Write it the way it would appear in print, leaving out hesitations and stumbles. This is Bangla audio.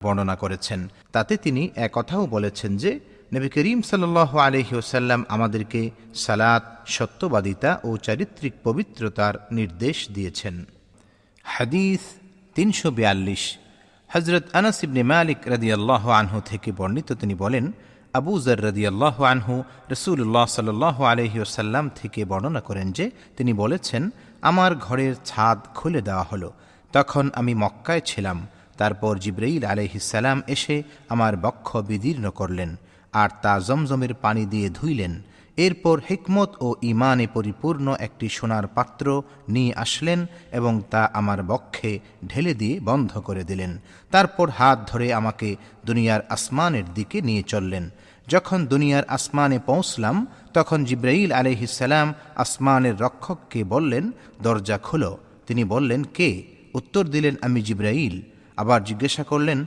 বর্ণনা করেছেন। তাতে তিনি একথাও বলেছেন যে নবী করিম সাল্লাল্লাহু আলাইহি ওয়াসাল্লাম আমাদেরকে সালাত, সত্যবাদিতা ও চারিত্রিক পবিত্রতার নির্দেশ দিয়েছেন। হাদিস ৩৪২। হযরত আনাস ইবনে মালিক রাদিয়াল্লাহু আনহু থেকে বর্ণিত, তিনি বলেন, আবু যর রাদিয়াল্লাহু আনহু রাসূলুল্লাহ সাল্লাল্লাহু আলাইহি ওয়াসাল্লাম থেকে বর্ণনা করেন যে তিনি বলেছেন, আমার ঘরের ছাদ খুলে দেওয়া হলো, তখন আমি মক্কায় ছিলাম। তারপর জিবরাইল আলাইহিস সালাম এসে আমার বক্ষ বিদীর্ণ করলেন আর তা জমজমের পানি দিয়ে ধুইলেন। এরপর হিকমত ও ঈমানে পরিপূর্ণ একটি সোনার পাত্র নিয়ে আসলেন এবং তা আমার বক্ষে ঢেলে দিয়ে বন্ধ করে দিলেন। তারপর হাত ধরে আমাকে দুনিয়ার আসমানের দিকে নিয়ে চললেন। যখন দুনিয়ার আসমানে পৌঁছলাম তখন জিবরাইল আলাইহিস সালাম আসমানের রক্ষককে বললেন, দরজা খুলো। তিনি বললেন, কে? উত্তর দিলেন, আমি জিবরাইল। আবার জিজ্ঞাসা করলেন,